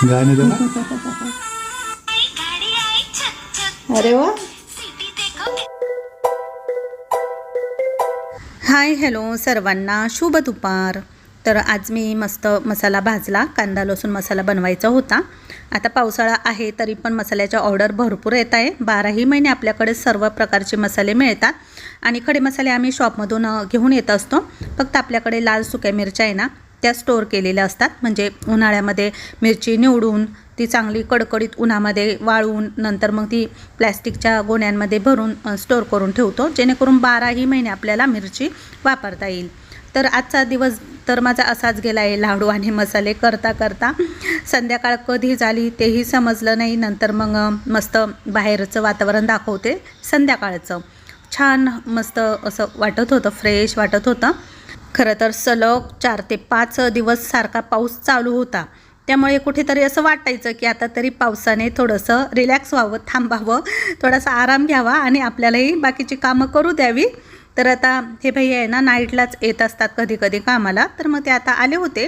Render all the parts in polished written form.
गाणे दो ना. अरे वा. हाय हॅलो सर्वांना शुभ दुपार. तर आज मी मस्त मसाला भाजला, कांदा लसूण मसाला बनवायचा होता. आता पावसाळा आहे तरी पण मसाल्याच्या ऑर्डर भरपूर येत आहे. 12ही महिने आपल्याकडे सर्व प्रकारचे मसाले मिळतात आणि खडे मसाले आम्ही शॉपमधून घेऊन येत असतो. फक्त आपल्याकडे लाल सुक्या मिरच्या आहे ना, त्या स्टोअर केलेल्या असतात. म्हणजे उन्हाळ्यामध्ये मिरची निवडून ती चांगली कडकडीत उन्हामध्ये वाळवून नंतर मग ती प्लॅस्टिकच्या गोण्यांमध्ये भरून स्टोअर करून ठेवतो, जेणेकरून 12ही महिने आपल्याला मिरची वापरता येईल. तर आजचा दिवस तर माझा असाच गेला आहे, लाडू आणि मसाले करता करता. संध्याकाळ कधी झाली तेही समजलं नाही. नंतर मग मस्त बाहेरचं वातावरण दाखवते संध्याकाळचं. छान मस्त असं वाटत होतं, फ्रेश वाटत होतं. खरं तर सलग 4 ते 5 दिवस सारखा पाऊस चालू होता. त्यामुळे कुठेतरी असं वाटायचं की आता तरी पावसाने थोडंसं रिलॅक्स व्हावं, थांबावं, थोडासा आराम घ्यावा आणि आपल्यालाही बाकीची कामं करू द्यावी. तर आता हे भैया आहे ना, नाईटलाच येत असतात कधी कधी कामाला. तर मग ते आता आले होते,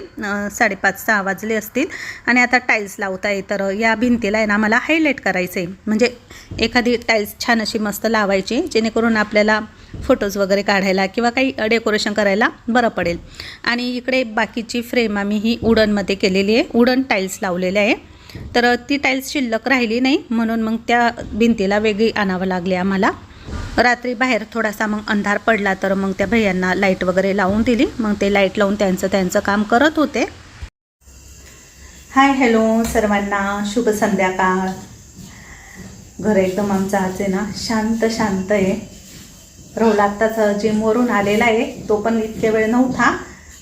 5:30-6 वाजले असतील आणि आता टाईल्स लावत आहे. तर या भिंतीला आहे ना मला हायलाईट करायचं आहे, म्हणजे एखादी टाईल्स छान अशी मस्त लावायची, जेणेकरून आपल्याला फोटोज वगैरे काढायला किंवा काही डेकोरेशन करायला बरं पडेल. आणि इकडे बाकीची फ्रेम आम्ही ही वुडनमध्ये केलेली आहे, वुडन टाईल्स लावलेले आहे. तर ती टाईल्स शिल्लक राहिली नाही म्हणून मग त्या भिंतीला वेगळी आणावं लागली आम्हाला. रात्री बाहेर थोडासा मग अंधार पडला तर मग त्या भैयांना लाईट वगैरे लावून दिली. मग ते लाईट लावून त्यांचं काम करत होते. हाय हॅलो सर्वांना शुभ संध्याकाळ. घर एकदम आमचं आज आहे ना शांत शांत आहे. राहुल आत्ताच जिमवरून आलेला आहे, तो पण इतक्या वेळ नव्हता.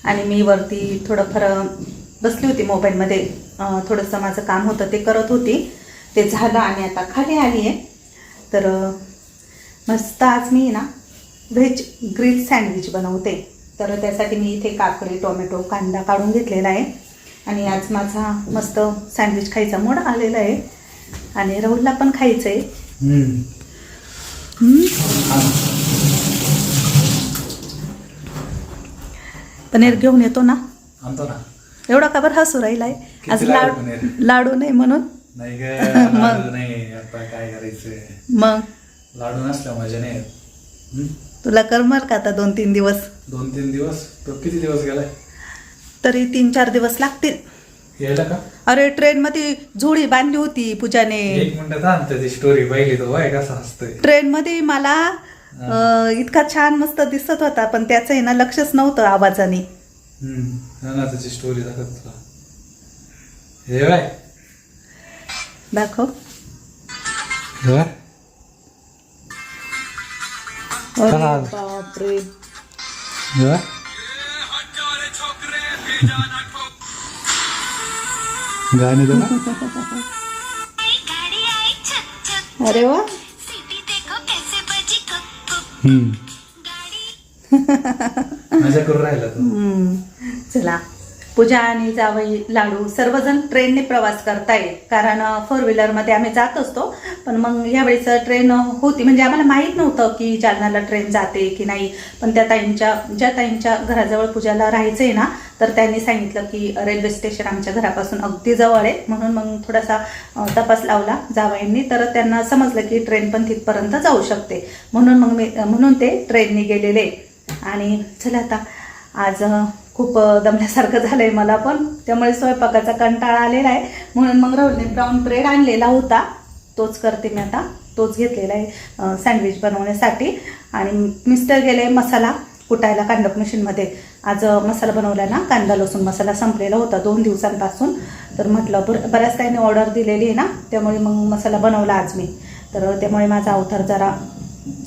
आणि मी वरती थोडंफार बसली होती मोबाईलमध्ये, थोडंसं माझं काम होतं ते करत होती. ते झालं आणि आता खाली आली आहे. तर मस्त आज मी ना व्हेज ग्रिल सँडविच बनवते. तर त्यासाठी मी इथे काकडी, टोमॅटो, कांदा काढून घेतलेला आहे. आणि आज माझा मस्त सँडविच खायचा मूड आलेला आहे आणि राहुलला पण खायचं आहे. पनीर घेऊन येतो ना, आणतो ना. एवढा का बरं हसू राहिला आहे आज? लाडू नाही म्हणून नाही ग, लाडू नाही. आता काय करायचं, मग लाडू नसल्या मजा नाही. तुला करमर का आता 2-3 दिवस? 2-3 दिवस? तो किती दिवस गेलाय? तरी 3-4 दिवस लागतील यायला का? अरे ट्रेनमध्ये झोळी बांधली होती पूजाने. 1 मिनिट थांब, ती स्टोरी पाहिली तो बाय कसा हसतोय. ट्रेनमध्ये मला इतका छान मस्त दिसत होता, पण त्याचं आहे ना लक्षच नव्हतं आवाजाने. त्याची स्टोरी दाखवत तुला. हे बाय दाखव. हे बाय. अरे बापरे. हे बाय. गाणे दो ना. अरे वा. मजा करून राहिला तू. चला, पूजा आणि जावई लाडू सर्वजण ट्रेनने प्रवास करताय. कारण 4 व्हीलरमध्ये आम्ही जात असतो, पण मग यावेळेस ट्रेन होती. म्हणजे आम्हाला माहीत नव्हतं की जालन्याला ट्रेन जाते की नाही. पण ज्या ताईंच्या घराजवळ पूजाला राहायचं आहे ना, तर त्यांनी सांगितलं की रेल्वे स्टेशन आमच्या घरापासून अगदी जवळ आहे. म्हणून मग थोडासा तपास लावला जावईंनी, तर त्यांना समजलं की ट्रेन पण तिथपर्यंत जाऊ शकते. म्हणून ते ट्रेनने गेलेले. आणि चला आता आज खूप दमल्यासारखं झालं आहे मला पण, त्यामुळे स्वयंपाकाचा कंटाळा आलेला आहे. म्हणून मग राहुलने ब्राऊन ब्रेड आणलेला होता, तोच करते मी आता. तोच घेतलेला आहे सँडविच बनवण्यासाठी. आणि मिस्टर गेले मसाला कुटायला कांडप मशीनमध्ये. आज मसाला बनवला ना, कांदा लसूण मसाला संपलेला होता 2 दिवसांपासून. तर म्हटलं बऱ्याच काही ऑर्डर दिलेली आहे ना, त्यामुळे मग मसाला बनवला आज मी. तर त्यामुळे माझा अवतार जरा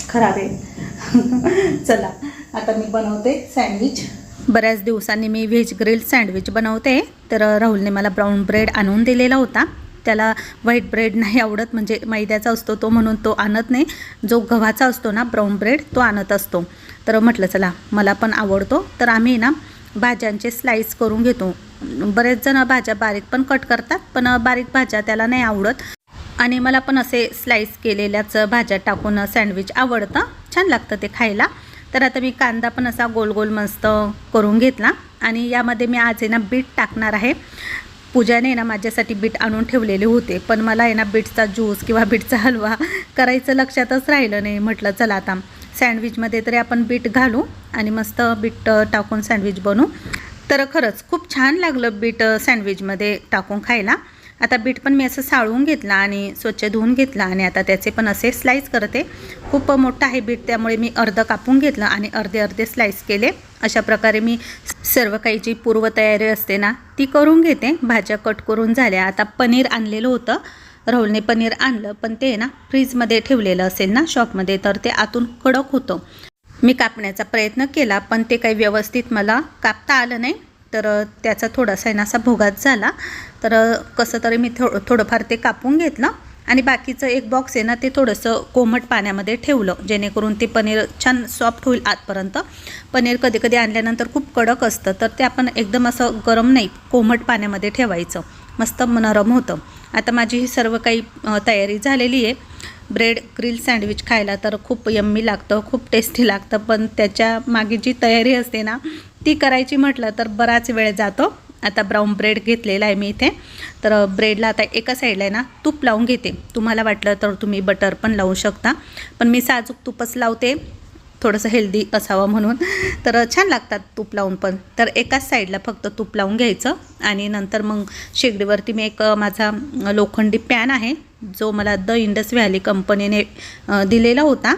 खराब आहे. चला आता मी बनवते सँडविच. बऱ्याच दिवसांनी मी व्हेज ग्रिल सँडविच बनवते. तर राहुलने मला ब्राऊन ब्रेड आणून दिलेला होता. त्याला व्हाईट ब्रेड नाही आवडत, म्हणजे मैद्याचा असतो तो, म्हणून तो आणत नाही. जो गव्हाचा असतो ना ब्राऊन ब्रेड, तो आणत असतो. तर म्हटलं चला मला पण आवडतो. तर आम्ही ना भाज्यांचे स्लाईस करून घेतो. बरेच जण भाज्या बारीक पण कट करतात, पण बारीक भाज्या त्याला नाही आवडत. आणि मला पण असे स्लाईस केलेल्याच भाज्या टाकून सँडविच आवडतं, छान लागतं ते खायला. तर आता मी कांदा पण असा गोल गोल मस्त करून घेतला. आणि यामध्ये मी आज आहे ना बीट टाकणार आहे. पूजाने ना माझ्यासाठी बीट आणून ठेवलेले होते, पण मला आहे ना बीटचा ज्यूस किंवा बीटचा हलवा करायचं लक्षातच राहिलं नाही. म्हटलं चला आता सँडविचमध्ये तरी आपण बीट घालू आणि मस्त बीट टाकून सँडविच बनवू. तर खरंच खूप छान लागलं बीट सँडविचमध्ये टाकून खायला. आता बीट पण मी असं साळून घेतला आणि स्वच्छ धुवून घेतला आणि आता त्याचे पण असे स्लाईस करते. खूप मोठं आहे बीट, त्यामुळे मी अर्ध कापून घेतलं आणि अर्धे अर्धे स्लाईस केले. अशा प्रकारे मी सर्व काही जी पूर्वतयारी असते ना ती करून घेते. भाज्या कट करून झाल्या. आता पनीर आणलेलं होतं, राहुलने पनीर आणलं, पण ते ना फ्रीजमध्ये ठेवलेलं असेल ना शॉपमध्ये, तर ते आतून कडक होतं. मी कापण्याचा प्रयत्न केला, पण ते काही व्यवस्थित मला कापता आलं नाही. तर त्याचा थोडासा आहे ना असा भोगाच झाला. तर कसं तरी मी थोडंफार ते कापून घेतलं आणि बाकीचं एक बॉक्स आहे ना ते थोडंसं कोमट पाण्यामध्ये ठेवलं, जेणेकरून ते पनीर छान सॉफ्ट होईल आतपर्यंत. पनीर कधी कधी आणल्यानंतर खूप कडक असतं, तर ते आपण एकदम असं गरम नाही, कोमट पाण्यामध्ये ठेवायचं, मस्त नरम होतं. आता माझी ही सर्व काही तयारी झालेली आहे. ब्रेड ग्रिल सँडविच खायला तर खूप यम्मी लागतं, खूप टेस्टी लागतं, पण त्याच्या मागे जी तयारी असते ना ती करायची म्हटलं तर बराच वेळ जातो. आता ब्राऊन ब्रेड घेतलेला आहे मी इथे. तर ब्रेडला आता एका साईडला आहे ना तूप लावून घेते. तुम्हाला वाटलं तर तुम्ही बटर पण लावू शकता, पण मी साजूक तूपच लावते, थोडंसं हेल्दी असावं म्हणून. तर छान लागतात तूप लावून पण. तर एकाच साईडला फक्त तूप लावून घ्यायचं आणि नंतर मग शेगडीवरती मी एक माझा लोखंडी पॅन आहे, जो मला द इंडस व्हॅली कंपनीने दिलेला होता.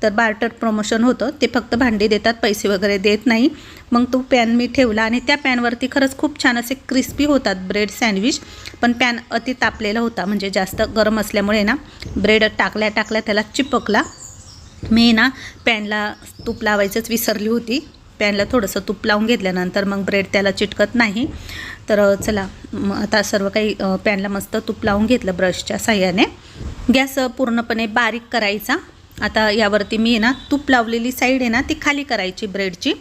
तर बार्टर प्रमोशन होतं, ते फक्त भांडी देतात, पैसे वगैरे देत नाही. मग तो पॅन मी ठेवला आणि त्या पॅनवरती खरंच खूप छान असे क्रिस्पी होतात ब्रेड सँडविच. पण पॅन अति तापलेला होता, म्हणजे जास्त गरम असल्यामुळे ना ब्रेड टाकल्या त्याला चिपकला. मी ना पॅनला तूप लावायचंच विसरली होती. पॅनला थोडंसं तूप लावून घेतल्यानंतर मग ब्रेड त्याला चिटकत नाही. तर चला आता सर्व काही पॅनला मस्त तूप लावून घेतलं ब्रशच्या साह्याने. गॅस पूर्णपणे बारीक करायचा. आता यावरती मी ना तूप लावलेली साईड आहे ना ती खाली करायची ब्रेडची,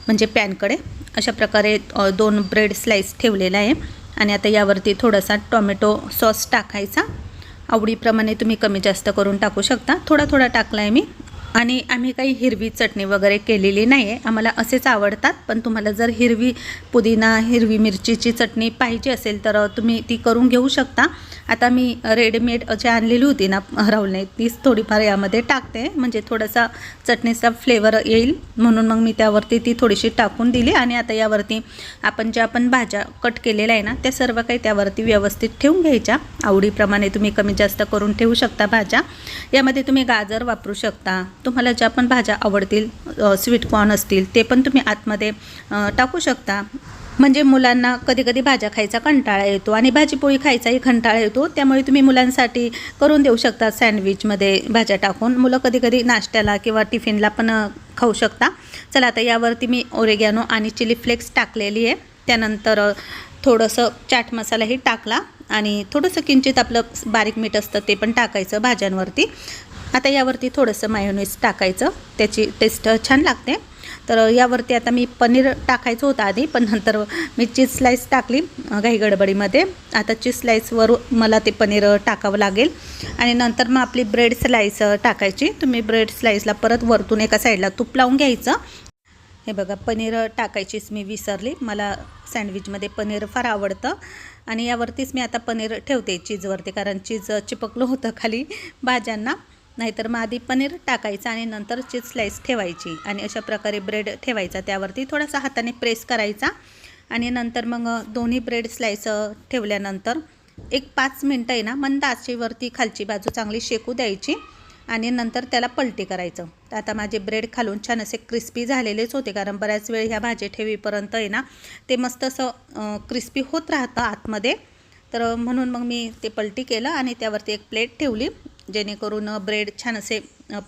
म्हणजे पॅनकडे. अशा प्रकारे 2 ब्रेड स्लाईस ठेवलेला आहे आणि आता यावरती थोडासा टोमॅटो सॉस टाकायचा. आवडीप्रमाणे तुम्ही कमी जास्त करून टाकू शकता. थोडा टाकला आहे मी. आणि आम्ही काही हिरवी चटणी वगैरे केलेली नाही आहे, आम्हाला असेच आवडतात. पण तुम्हाला जर हिरवी पुदिना हिरवी मिरचीची चटणी पाहिजे असेल तर तुम्ही ती करून घेऊ शकता. आता मी रेडीमेड जी आणलेली होती ना राहुलने, तीच थोडीफार यामध्ये टाकते, म्हणजे थोडासा चटणीचा फ्लेवर येईल म्हणून मग मी त्यावरती ती थोडीशी टाकून दिली. आणि आता यावरती आपण भाज्या कट केलेल्या आहे ना त्या सर्व काही त्यावरती व्यवस्थित ठेवून घ्यायच्या. आवडीप्रमाणे तुम्ही कमी जास्त करून ठेवू शकता भाज्या. यामध्ये तुम्ही गाजर वापरू शकता, तुम्हाला ज्या पण भाज्या आवडतील, स्वीट कॉर्न असतील ते पण तुम्ही आतमध्ये टाकू शकता. म्हणजे मुलांना कधी कधी भाज्या खायचा कंटाळा येतो आणि भाजीपोळी खायचाही कंटाळा येतो, त्यामुळे तुम्ही मुलांसाठी करून देऊ शकता सँडविचमध्ये भाज्या टाकून. मुलं कधी कधी नाश्त्याला किंवा टिफिनला पण खाऊ शकता. चला आता यावरती मी ओरेगॅनो आणि चिली फ्लेक्स टाकलेली आहे. त्यानंतर थोडंसं चाट मसालाही टाकला आणि थोडंसं किंचित आपलं बारीक मीठ असतं ते पण टाकायचं भाज्यांवरती. आता यावरती थोडंसं मायोनीज टाकायचं, त्याची टेस्ट छान लागते. तर यावरती आता मी पनीर टाकायचं होतं आधी, पण नंतर मी चीज स्लाईस टाकली काही गडबडीमध्ये. आता चीज स्लाईसवर मला ते पनीर टाकावं लागेल आणि नंतर मग आपली ब्रेड स्लाईस टाकायची. तुम्ही ब्रेड स्लाईसला परत वरतून एका साईडला तूप लावून घ्यायचं. हे बघा पनीर टाकायचीच मी विसरली, मला सँडविचमध्ये पनीर फार आवडतं आणि यावरतीच मी आता पनीर ठेवते चीजवरती, कारण चीज चिपकलं होतं खाली भाज्यांना. नाहीतर मग आधी पनीर टाकायचं आणि नंतर चीज स्लाईस ठेवायची आणि अशा प्रकारे ब्रेड ठेवायचा. त्यावरती थोडासा हाताने प्रेस करायचा आणि नंतर मग दोन्ही ब्रेड स्लाईस ठेवल्यानंतर एक 5 मिनटं आहे ना मंद आचेवरती खालची बाजू चांगली शेकू द्यायची आणि नंतर त्याला पलटी करायचं. तर आता माझे ब्रेड खालून छान असे क्रिस्पी झालेलेच होते, कारण बऱ्याच वेळ ह्या भाजी ठेवीपर्यंत आहे ना ते मस्त असं क्रिस्पी होत राहतं आतमध्ये. तर म्हणून मग मी ते पलटी केलं आणि त्यावरती एक प्लेट ठेवली, जेणेकरून ब्रेड छान असे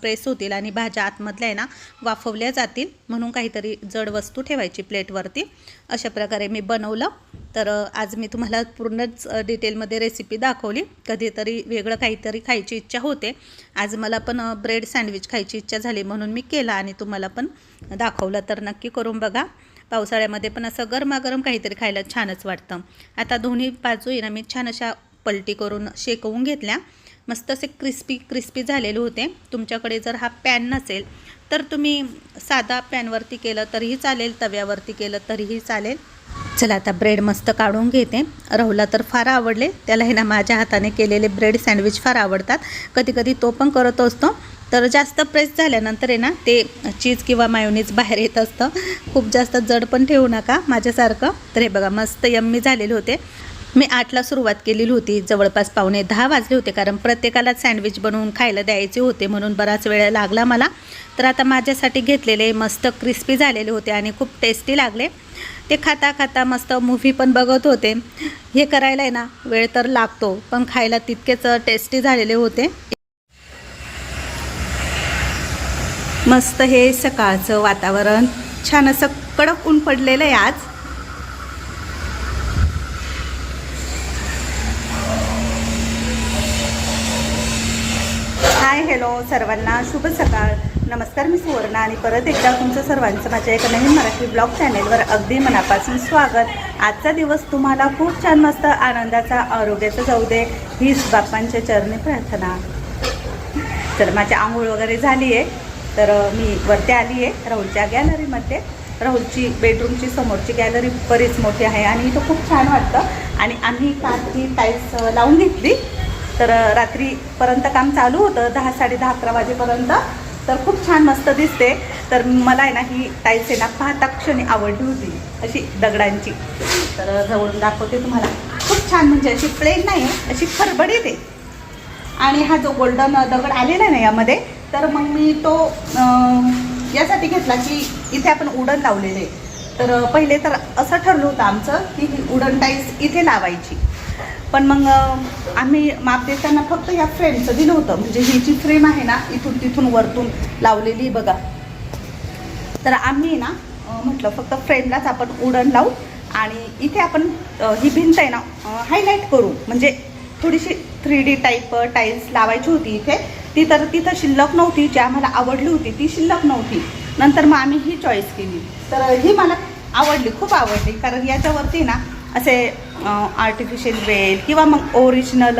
प्रेस होतील आणि भाज्या आतमधल्या आहे ना वाफवल्या जातील, म्हणून काहीतरी जड वस्तू ठेवायची प्लेटवरती. अशा प्रकारे मी बनवलं. तर आज मी तुम्हाला पूर्णच डिटेलमध्ये रेसिपी दाखवली. कधीतरी वेगळं काहीतरी खायची इच्छा होते. आज मला पण ब्रेड सँडविच खायची इच्छा झाली म्हणून मी केलं आणि तुम्हाला पण दाखवलं. तर नक्की करून बघा. पावसाळ्यामध्ये पण असं गरमागरम काहीतरी खायला छानच वाटतं. आता दोन्ही बाजू आहे ना मी छान अशा पलटी करून शेकवून घेतल्या. मस्त असे क्रिस्पी झालेले होते. तुमच्याकडे जर हा पॅन नसेल तर तुम्ही साधा पॅनवरती केलं तरीही चालेल, तव्यावरती केलं तरीही चालेल. चला आता ब्रेड मस्त काढून घेते. राहुलला तर फार आवडले, त्याला हे ना माझ्या हाताने केलेले ब्रेड सँडविच फार आवडतात. कधी कधी तो पण करत असतो. तर जास्त प्रेस झाल्यानंतर आहे ना ते चीज किंवा मायोनीज बाहेर येत असतं. खूप जास्त जड पण ठेवू नका माझ्यासारखं. तर हे बघा मस्त यम्मी झालेले होते. मी 8ला सुरुवात केलेली होती, जवळपास 9:45 वाजले होते, कारण प्रत्येकाला सँडविच बनवून खायला द्यायचे होते म्हणून बराच वेळ लागला मला. तर आता माझ्यासाठी घेतलेले मस्त क्रिस्पी झालेले होते आणि खूप टेस्टी लागले. ते खाता खाता मस्त मूव्ही पण बघत होते. हे करायला आहे ना वेळ तर लागतो, पण खायला तितकेच टेस्टी झालेले होते. मस्त हे सकाळचं वातावरण छान असं कडक ऊन पडलेलं आहे आज. हाय हॅलो सर्वांना शुभ सकाळ, नमस्कार. मी सुवर्णा आणि परत एकदा तुमचं सर्वांचं माझ्या एका नवीन मराठी ब्लॉग चॅनेलवर अगदी मनापासून स्वागत. आजचा दिवस तुम्हाला खूप छान मस्त आनंदाचा आरोग्याचा जाऊ दे हीच बाप्पांच्या चरणी प्रार्थना. तर माझी आंघोळ वगैरे झाली आहे, तर मी वरती आली आहे राहुलच्या गॅलरीमध्ये. राहुलची बेडरूमची समोरची गॅलरी बरीच मोठी आहे आणि इथं खूप छान वाटतं. आणि आम्ही काल ही टाईल्स लावून घेतली, तर रात्रीपर्यंत काम चालू होतं, 10, 10:30, 11 वाजेपर्यंत. तर खूप छान मस्त दिसते. तर मला आहे ना ही टाईल्स आहे ना पाहता क्षणी आवडली होती, अशी दगडांची. तर जवळून दाखवते तुम्हाला. खूप छान, म्हणजे अशी प्लेन नाही आहे, अशी खरबडीत आहे. आणि हा जो गोल्डन दगड आलेला आहे ना यामध्ये, तर मग मी तो यासाठी घेतला की इथे आपण उडन लावलेले. तर पहिले तर असं ठरलं होतं आमचं की ही उडन टाईल्स इथे लावायची, पण मग आम्ही माप देताना फक्त या फ्रेमचं दिलं होतं. म्हणजे ही जी फ्रेम आहे ना इथून तिथून वरतून लावलेली बघा. तर आम्ही ना म्हटलं फक्त फ्रेमलाच आपण उडन लावू आणि इथे आपण ही भिंत आहे ना हायलाईट करू. म्हणजे थोडीशी 3D टाईप टाईल्स लावायची होती इथे. ती तर तिथं शिल्लक नव्हती, जी आम्हाला आवडली होती ती शिल्लक नव्हती. नंतर मग आम्ही ही चॉईस केली. तर ही मला आवडली, खूप आवडली, कारण याच्यावरती ना असे आर्टिफिशियल वेल किंवा मग ओरिजिनल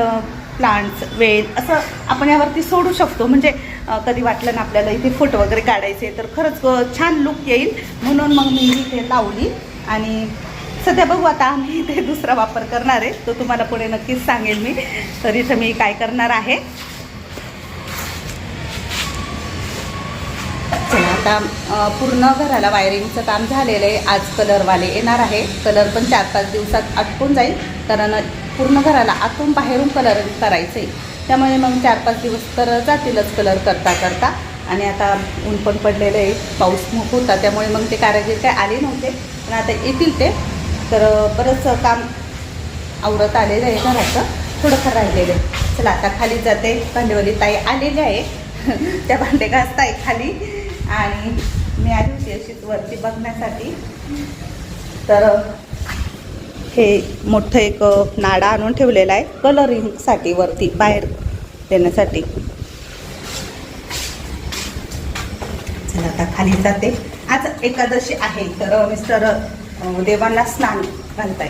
प्लांट्स वेल असं आपण यावरती सोडू शकतो. म्हणजे कधी वाटलं ना आपल्याला इथे फोटो वगैरे काढायचे तर खरंच छान लुक येईल, म्हणून मग मी इथे लावली. आणि सध्या बघू आता आम्ही इथे दुसरा वापर करणार आहे, तो तुम्हाला पुढे नक्कीच सांगेल मी. तर इथं मी काय करणार आहे, चला आता पूर्ण घराला वायरिंगचं काम झालेलं आहे. आज कलरवाले येणार आहे. कलर पण 4-5 दिवसात आटपून जाईल, कारण पूर्ण घराला आतून बाहेरून कलर करायचं आहे. त्यामुळे मग 4-5 दिवस तर जातीलच कलर करता करता. आणि आता ऊन पण पडलेलं आहे, पाऊस खूप होता, त्यामुळे मग ते कारागीर काय आले नव्हते, पण आता येतील ते. तर बरंच काम आवरत आलेलं आहे घराचं, थोडंफार राहिलेलं आहे. चला आता खाली जाते. भांडेवाली ताई आलेली आहे, त्या भांडे घासताय खाली. आणि मी आली होती अशीच वरती बघण्यासाठी. तर हे मोठं एक नाडा आणून ठेवलेला आहे कलरिंगसाठी, वरती बाहेर देण्यासाठी. चला आता खाली जाते. आज एकादशी आहे, तर मिस्टर देवांना स्नान घालताय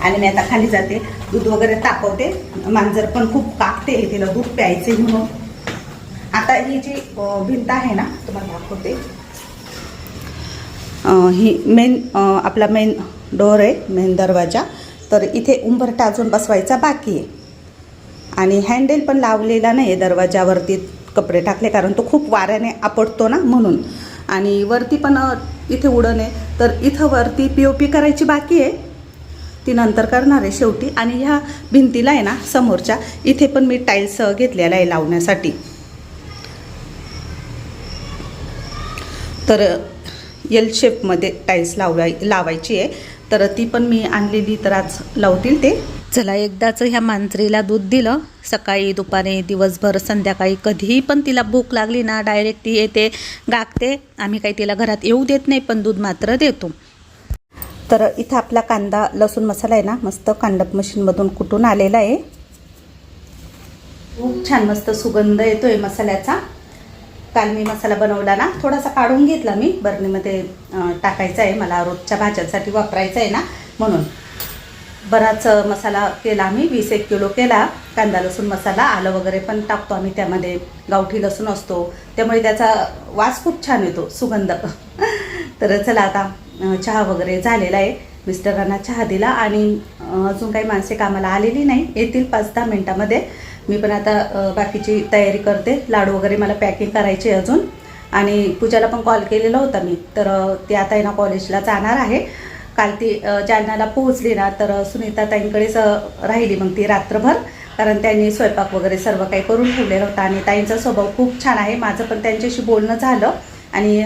आणि मी आता खाली जाते. दूध वगैरे तापवते. मांजर पण खूप कापते, तिला दूध प्यायचे म्हणून. आता ही जी भिंत आहे ना तुम्हाला दाखवते. ही मेन आपला मेन डोअर आहे, मेन दरवाजा. तर इथे उंबरठा अजून बसवायचा बाकी आहे. आणि हँडल पण लावलेला नाही आहे दरवाजावरती कपडे टाकले, कारण तो खूप वाऱ्याने आपटतो ना म्हणून. आणि वरती पण इथे उडण आहे, तर इथं वरती POP करायची बाकी आहे, ती नंतर करणार आहे शेवटी. आणि ह्या भिंतीला आहे ना समोरच्या, इथे पण मी टाईल्स घेतलेला आहे लावण्यासाठी. तर L शेपमध्ये टाईल्स लावायची आहे, तर ती पण मी आणलेली, तर आज लावतील ते. चला एकदाच ह्या मांजरीला दूध दिलं, सकाळी दुपारी दिवसभर संध्याकाळी कधीही पण तिला भूक लागली ना डायरेक्ट ती येते, गागते. आम्ही काही तिला घरात येऊ देत नाही, पण दूध मात्र देतो. तर इथं आपला कांदा लसूण मसाला आहे ना मस्त कांडप मशीनमधून कुटून आलेला आहे. खूप छान मस्त सुगंध येतोय मसाल्याचा. काल मी मसाला बनवला ना, थोडासा काढून घेतला मी, बरणीमध्ये टाकायचा आहे, मला रोजच्या भाज्यांसाठी वापरायचा आहे ना, म्हणून बराच मसाला केला आम्ही. 20-1 किलो केला कांदा लसूण मसाला. आलं वगैरे पण टाकतो आम्ही त्यामध्ये, गावठी लसूण असतो त्यामुळे त्याचा वास खूप छान येतो, सुगंध. तर चला आता चहा वगैरे झालेला आहे. मिस्टरांना चहा दिला आणि अजून काही माणसे कामाला आलेली नाही, येतील 5-10 मिनटामध्ये. मी पण आता बाकीची तयारी करते. लाडू वगैरे मला पॅकिंग करायची अजून. आणि पूजाला पण कॉल केलेला होता मी, तर ती आता ना कॉलेजला जाणार आहे. काल ती जालन्याला पोहोचली ना, तर सुनीता ताईंकडेच राहिली मग ती रात्रभर, कारण त्यांनी स्वयंपाक वगैरे सर्व काही करून ठेवलेलं होतं. आणि ताईंचा स्वभाव खूप छान आहे. माझं पण त्यांच्याशी बोलणं झालं आणि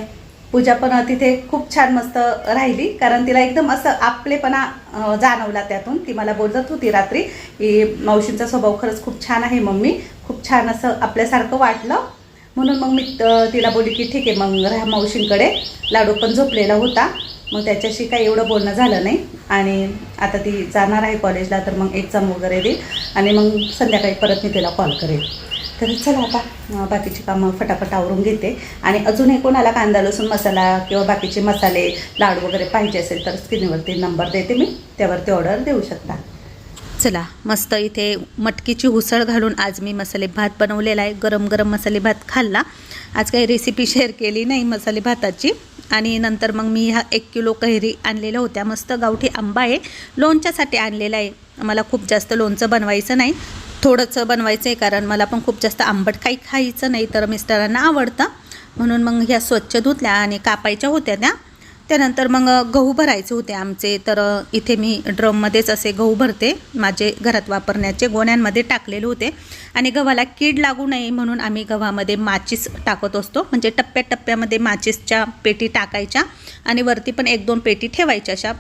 पूजा पण तिथे खूप छान मस्त राहिली, कारण तिला एकदम असं आपलेपणा जाणवला त्यातून. ती मला बोलत होती रात्री की मावशींचा स्वभाव खरंच खूप छान आहे मम्मी, खूप छान असं आपल्यासारखं वाटलं. म्हणून मग मी तिला बोलली की ठीक आहे मग राहा मावशींकडे. लाडू पण झोपलेला होता, मग त्याच्याशी काही एवढं बोलणं झालं नाही. आणि आता ती जाणार आहे कॉलेजला, तर मग एक्झाम वगैरे देईल आणि मग संध्याकाळी परत मी तिला कॉल करेल. तर चला आता बाकीची कामं फटाफट आवरून घेते. आणि अजूनही कोणाला कांदा लसूण मसाला किंवा बाकीचे मसाले लाडू वगैरे पाहिजे असेल तर स्क्रीनवरती नंबर देते मी, त्यावरती ऑर्डर देऊ शकता. चला मस्त इथे मटकीची उसळ घालून आज मी मसाले भात बनवलेला आहे. गरम गरम मसाले भात खाल्ला. आज काही रेसिपी शेअर केली नाही मसाले भाताची. आणि नंतर मग मी ह्या 1 किलो कैरी आणलेल्या होत्या. मस्त गावठी आंबा आहे, लोणच्यासाठी आणलेला आहे. मला खूप जास्त लोणचं बनवायचं नाही, थोडंसं बनवायचं आहे, कारण मला पण खूप जास्त आंबट काही खायचं नाही, तर मिस्टरांना आवडतं. म्हणून मग ह्या स्वच्छ धुतल्या आणि कापायच्या होत्या त्या. त्यानंतर मग गहू भरायचे होते आमचे, तर इथे मी ड्रममध्येच असे गहू भरते. माझे घरात वापरण्याचे गोण्यांमध्ये टाकलेले होते. आणि गव्हाला कीड लागू नये म्हणून आम्ही गव्हामध्ये माचीस टाकत असतो, म्हणजे टप्प्याटप्प्यामध्ये माचीसच्या पेटी टाकायच्या आणि वरती पण 1-2 पेटी ठेवायच्या अशा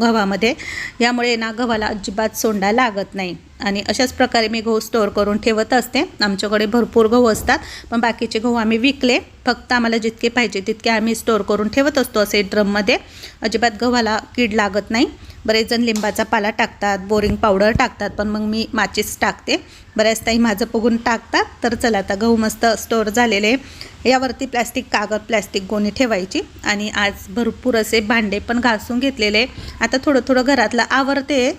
गव्हामध्ये. यामुळे ना गव्हाला अजिबात सोंडा लागत नाही. आणि अशाच प्रकारे मी गहू स्टोअर करून ठेवत असते. आमच्याकडे भरपूर गहू असतात, पण बाकीचे गहू आम्ही विकले. फक्त आम्हाला जितके पाहिजे तितके आम्ही स्टोअर करून ठेवत असतो असे ड्रममध्ये. अजिबात गव्हाला कीड लागत नाही. बरेच जण लिंबाचा पाला टाकतात, बोरिंग पावडर टाकतात, पण मग मी माचीस टाकते. बऱ्याच ताई माझं बघून टाकतात. तर चला आता गहू मस्त स्टोअर झालेले. यावरती प्लॅस्टिक गोणी ठेवायची. आणि आज भरपूर असे भांडे पण घासून घेतलेले. आता थोडं थोडं घरातलं आवरते,